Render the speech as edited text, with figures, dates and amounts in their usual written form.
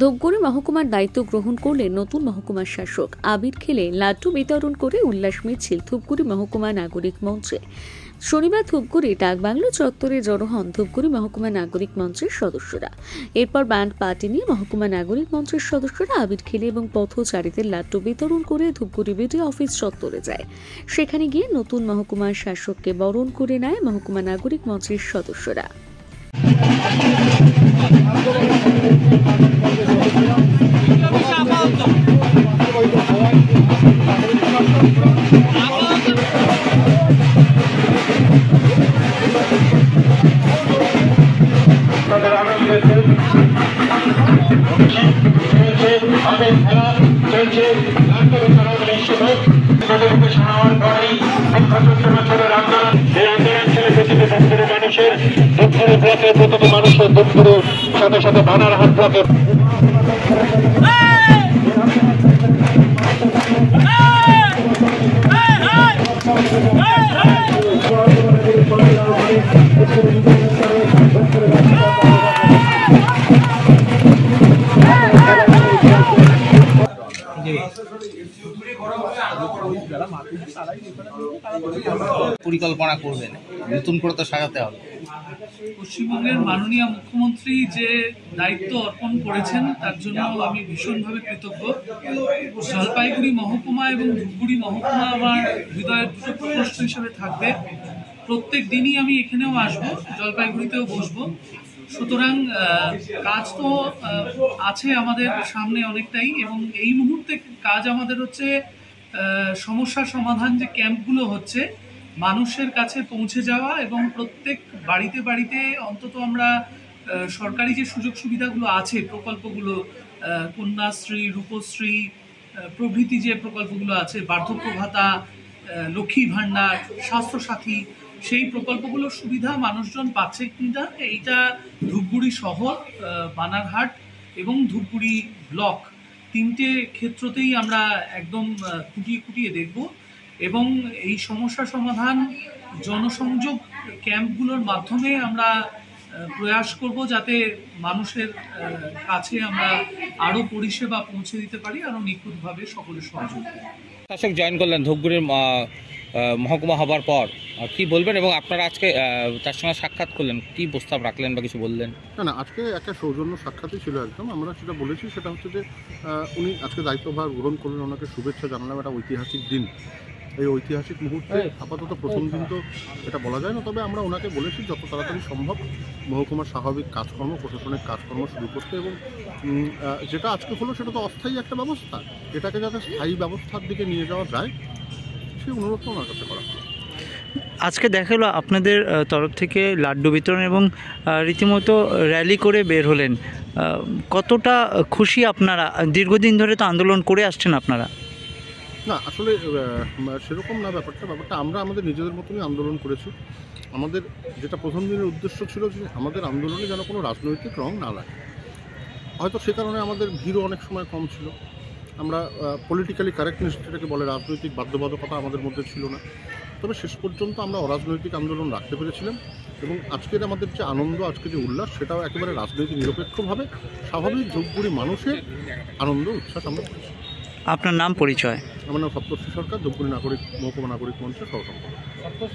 ধূপগুড়ি মহকুমার দায়িত্ব গ্রহণ করলেন নতুন মহকুমার শাসক। আবির খেলে লাড্ডু বিতরণ করে উল্লাস মিছিল ধূপগুড়ি মহকুমা নাগরিক মঞ্চে। শনিবার ধূপগুড়ি ডাকবাংলো চত্বরে জড়ো হন ধূপগুড়ি মহকুমা নাগরিক মঞ্চের সদস্যরা। এরপর ব্যান্ড পার্টি নিয়ে মহকুমা নাগরিক মঞ্চের সদস্যরা আবির খেলে এবং পথচারীদের লাড্ডু বিতরণ করে ধূপগুড়ি বিডিও অফিস চত্বরে যায়। সেখানে গিয়ে নতুন মহকুমার শাসককে বরণ করে নেয় মহকুমা নাগরিক মঞ্চের সদস্যরা। মানুষের ধূপগুড়ির সাথে সাথে বানারহাট ব্লকের পরিকল্পনা করবেন, নতুন করে তো সাজাতে হবে। পশ্চিমবঙ্গের মাননীয় মুখ্যমন্ত্রী যে দায়িত্ব অর্পণ করেছেন তার জন্য আমি ভীষণভাবে কৃতজ্ঞ। জলপাইগুড়ি মহকুমা এবং ধূপগুড়ি মহকুমা আমার হৃদয়ের দুটো প্রকোষ্ঠ হিসেবে থাকবে। প্রত্যেক দিনই আমি এখানেও আসবো, জলপাইগুড়িতেও বসবো। সুতরাং কাজ তো আছে আমাদের সামনে অনেকটাই, এবং এই মুহূর্তে কাজ আমাদের হচ্ছে সমস্যার সমাধান। যে ক্যাম্পগুলো হচ্ছে মানুষের কাছে পৌঁছে যাওয়া এবং প্রত্যেক বাড়িতে বাড়িতে অন্তত আমরা সরকারি যে সুযোগ সুবিধাগুলো আছে, প্রকল্পগুলো, কন্যাশ্রী, রূপশ্রী প্রভৃতি যে প্রকল্পগুলো আছে, বার্ধক্য ভাতা, লক্ষ্মী ভাণ্ডার, স্বাস্থ্যসাথী, সেই প্রকল্পগুলোর সুবিধা মানুষজন পাচ্ছে কিনা, এইটা ধূপগুড়ি শহর, বানারহাট এবং ধূপগুড়ি ব্লক তিনটে ক্ষেত্রতেই আমরা একদম খুঁটিয়ে খুঁটিয়ে দেখব। এবং এই সমস্যা সমাধান জনসংযোগ ক্যাম্পগুলোর মাধ্যমে আমরা প্রয়াস করব, যাতে মানুষের কাছে আমরা আরও পরিষেবা পৌঁছে দিতে পারি, আরও নিখুঁতভাবে সকলের সহযোগিতা। শাসক জয়েন করলেন ধূপগুড়ির মহকুমা হবার পর, কি বলবেন? এবং আপনারা আজকে তার সঙ্গে সাক্ষাৎ করলেন, কি প্রস্তাব রাখলেন বা কিছু বললেন? না, আজকে একটা সৌজন্য সাক্ষাৎই ছিল একদম। আমরা সেটা বলেছি, সেটা হচ্ছে যে উনি আজকে দায়িত্বভার গ্রহণ করলেন, ওনাকে শুভেচ্ছা জানালাম। একটা ঐতিহাসিক দিন, এই ঐতিহাসিক মুহূর্তে আপাতত প্রথম দিন তো এটা বলা যায় না, তবে আমরা ওনাকে বলেছি যত তাড়াতাড়ি সম্ভব মহকুমার স্বাভাবিক কাজকর্ম, প্রশাসনিক কাজকর্ম শুরু করতে। এবং যেটা আজকে হলো সেটা তো অস্থায়ী একটা ব্যবস্থা, এটাকে যাতে স্থায়ী ব্যবস্থার দিকে নিয়ে যাওয়া যায় সেই অনুরোধটা ওনার কাছে করা হয়। আজকে দেখা গেল আপনাদের তরফ থেকে লাড্ডু বিতরণ এবং রীতিমতো র্যালি করে বের হলেন, কতটা খুশি আপনারা? দীর্ঘদিন ধরে তো আন্দোলন করে আসছেন আপনারা। না, আসলে সেরকম না ব্যাপারটা আমরা আমাদের নিজেদের মতনই আন্দোলন করেছি। আমাদের যেটা প্রথম দিনের উদ্দেশ্য ছিল যে আমাদের আন্দোলনে যেন কোনো রাজনৈতিক রং না লাগে। হয়তো সে কারণে আমাদের ভিড়ও অনেক সময় কম ছিল। আমরা পলিটিক্যালি কারেক্টনেস যেটাকে বলে, রাজনৈতিক বাধ্যবাধকতা আমাদের মধ্যে ছিল না। তবে শেষ পর্যন্ত আমরা অরাজনৈতিক আন্দোলন রাখতে পেরেছিলাম। এবং আজকের আমাদের যে আনন্দ, আজকে যে উল্লাস, সেটাও একেবারে রাজনৈতিক নিরপেক্ষভাবে স্বাভাবিক ধূপগুড়ি মানুষের আনন্দ উচ্ছ্বাস আমরা করেছি। আপনার নাম, পরিচয়? আমার নাম সপ্তর্ষি সরকার, ধূপগুড়ি মহকুমা নাগরিক মঞ্চের সহ সম্পাদক।